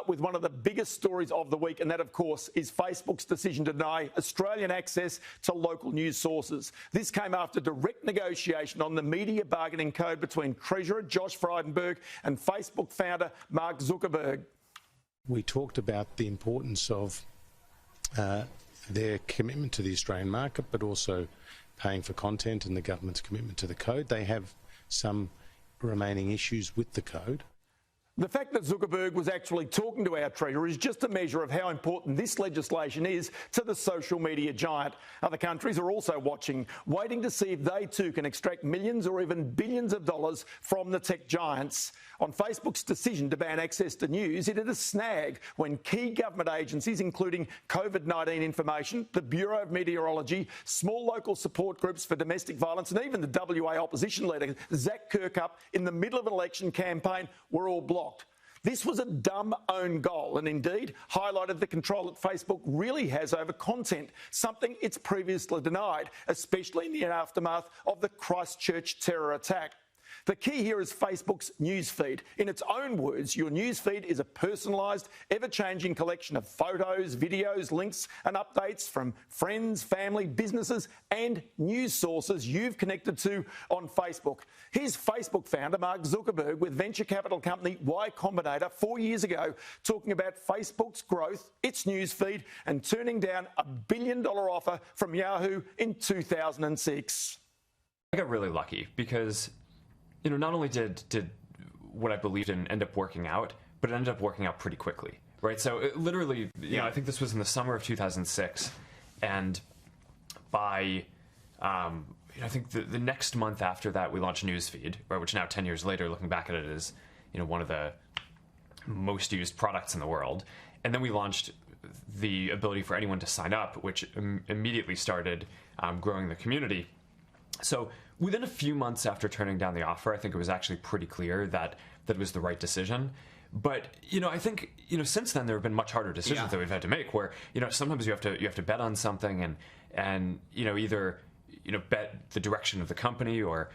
With one of the biggest stories of the week, and that, of course, is Facebook's decision to deny Australian access to local news sources. This came after direct negotiation on the media bargaining code between Treasurer Josh Frydenberg and Facebook founder Mark Zuckerberg. We talked about the importance of their commitment to the Australian market, but also paying for content and the government's commitment to the code. They have some remaining issues with the code. The fact that Zuckerberg was actually talking to our Treasurer is just a measure of how important this legislation is to the social media giant. Other countries are also watching, waiting to see if they too can extract millions or even billions of dollars from the tech giants. On Facebook's decision to ban access to news, it hit a snag when key government agencies, including COVID-19 information, the Bureau of Meteorology, small local support groups for domestic violence, and even the WA opposition leader, Zac Kirkup, in the middle of an election campaign, were all blocked. This was a dumb own goal and indeed highlighted the control that Facebook really has over content, something it's previously denied, especially in the aftermath of the Christchurch terror attack. The key here is Facebook's newsfeed. In its own words, your newsfeed is a personalised, ever-changing collection of photos, videos, links and updates from friends, family, businesses and news sources you've connected to on Facebook. Here's Facebook founder Mark Zuckerberg with venture capital company Y Combinator 4 years ago talking about Facebook's growth, its newsfeed and turning down a $1 billion offer from Yahoo in 2006. I got really lucky because not only did what I believed in end up working out, but it ended up working out pretty quickly, right? So it literally, I think this was in the summer of 2006, and by, I think the next month after that, we launched Newsfeed, right, which now 10 years later, looking back at it, is one of the most used products in the world. And then we launched the ability for anyone to sign up, which immediately started growing the community. So within a few months after turning down the offer, I think it was actually pretty clear that it was the right decision. But I think since then there have been much harder decisions that we've had to make. Where sometimes you have to bet on something and either bet the direction of the company or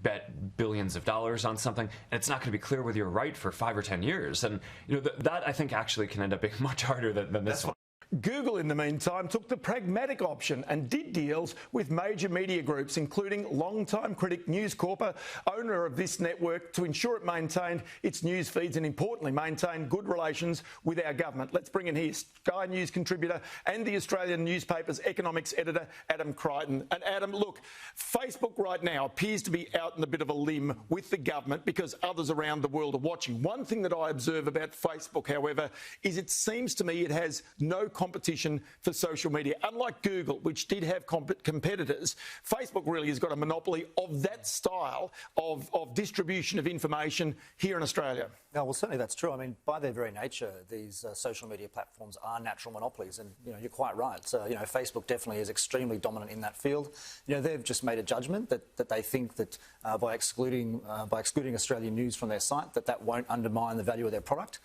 bet billions of dollars on something, and it's not going to be clear whether you're right for 5 or 10 years. And that I think actually can end up being much harder than this one. Google, in the meantime, took the pragmatic option and did deals with major media groups, including longtime critic News Corp, owner of this network, to ensure it maintained its news feeds and, importantly, maintained good relations with our government. Let's bring in here Sky News contributor and the Australian newspaper's economics editor, Adam Crichton. And Adam, look, Facebook right now appears to be out on a bit of a limb with the government because others around the world are watching. One thing that I observe about Facebook, however, is it seems to me it has no competition for social media. Unlike Google, which did have competitors, Facebook really has got a monopoly of that style of distribution of information here in Australia. No, well, certainly that's true. I mean, by their very nature, these social media platforms are natural monopolies, and you're quite right. So, Facebook definitely is extremely dominant in that field. They've just made a judgment that they think that by excluding Australian news from their site, that won't undermine the value of their product.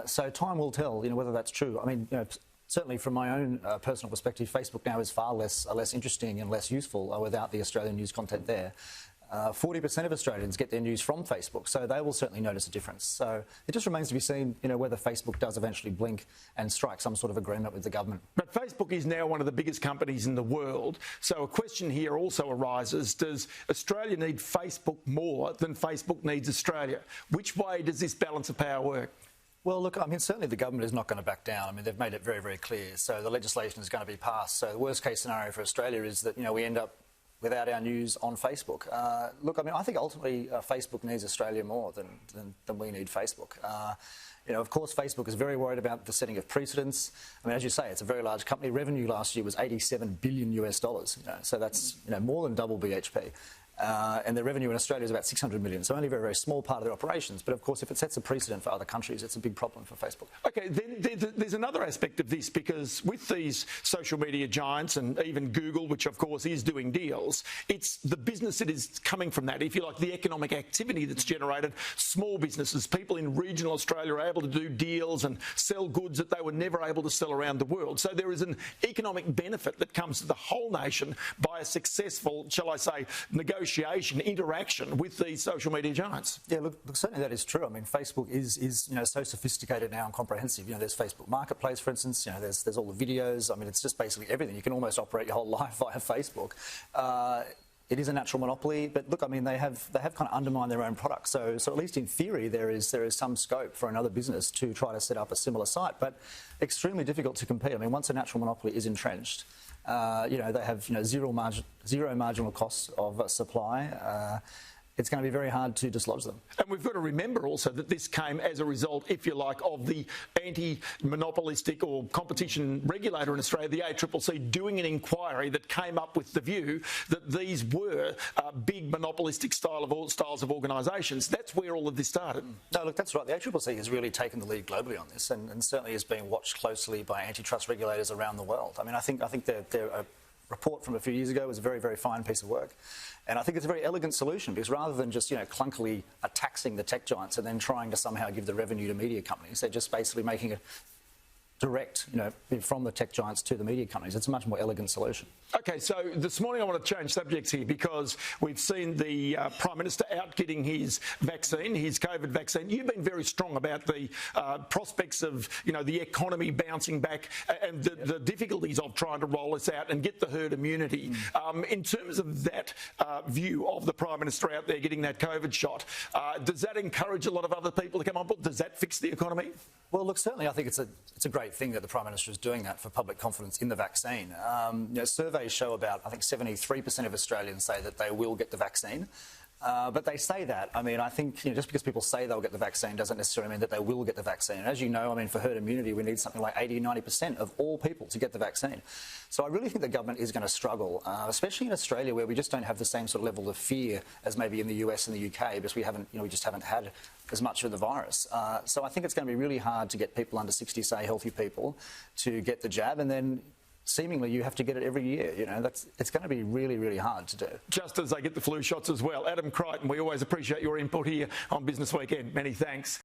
So time will tell, whether that's true. I mean, certainly from my own personal perspective, Facebook now is far less interesting and less useful without the Australian news content there. 40% of Australians get their news from Facebook, so they will certainly notice a difference. So it just remains to be seen, whether Facebook does eventually blink and strike some sort of agreement with the government. But Facebook is now one of the biggest companies in the world. So a question here also arises, does Australia need Facebook more than Facebook needs Australia? Which way does this balance of power work? Well, look, I mean, certainly the government is not going to back down. I mean, they've made it very, very clear. So the legislation is going to be passed. So the worst case scenario for Australia is that, we end up without our news on Facebook. Look, I mean, I think ultimately Facebook needs Australia more than we need Facebook. Of course, Facebook is very worried about the setting of precedents. I mean, as you say, it's a very large company. Revenue last year was $87 billion US. So that's more than double BHP. And their revenue in Australia is about 600 million, so only a very, very small part of their operations. But of course, if it sets a precedent for other countries, it's a big problem for Facebook. OK, then there's another aspect of this, because with these social media giants and even Google, which of course is doing deals, it's the business that is coming from that, if you like, the economic activity that's generated. Small businesses, people in regional Australia are able to do deals and sell goods that they were never able to sell around the world. So there is an economic benefit that comes to the whole nation by by a successful, shall I say, negotiation, interaction with these social media giants. Yeah, look, certainly that is true. I mean, Facebook is so sophisticated now and comprehensive. There's Facebook Marketplace, for instance. There's all the videos. I mean, it's just basically everything. You can almost operate your whole life via Facebook. It is a natural monopoly, but look, I mean, they have kind of undermined their own product. So at least in theory, there is some scope for another business to try to set up a similar site, but extremely difficult to compete. I mean, once a natural monopoly is entrenched, they have zero marginal costs of supply. It's going to be very hard to dislodge them. And we've got to remember also that this came as a result, if you like, of the anti-monopolistic or competition regulator in Australia, the ACCC, doing an inquiry that came up with the view that these were big monopolistic styles of organisations. That's where all of this started. No, look, that's right. The ACCC has really taken the lead globally on this, and certainly is being watched closely by antitrust regulators around the world. I mean, I think their report from a few years ago was a very, very fine piece of work. And I think it's a very elegant solution, because rather than just, clunkily taxing the tech giants and then trying to somehow give the revenue to media companies, they're just basically making it direct, from the tech giants to the media companies. It's a much more elegant solution. OK, so this morning I want to change subjects here, because we've seen the Prime Minister out getting his vaccine, his COVID vaccine. You've been very strong about the prospects of, the economy bouncing back and the difficulties of trying to roll this out and get the herd immunity. In terms of that view of the Prime Minister out there getting that COVID shot, does that encourage a lot of other people to come on board? Does that fix the economy? Well, look, certainly I think it's a great thing that the Prime Minister is doing that for public confidence in the vaccine. Surveys show about, I think, 73% of Australians say that they will get the vaccine. But they say that. I mean, I think just because people say they'll get the vaccine doesn't necessarily mean that they will get the vaccine. And as you know, I mean, for herd immunity, we need something like 80-90% of all people to get the vaccine. So I really think the government is going to struggle, especially in Australia, where we just don't have the same sort of level of fear as maybe in the US and the UK, because we just haven't had as much of the virus. So I think it's going to be really hard to get people under 60, say healthy people, to get the jab, and then seemingly you have to get it every year. It's going to be really, really hard to do. Just as they get the flu shots as well. Adam Crichton, we always appreciate your input here on Business Weekend. Many thanks.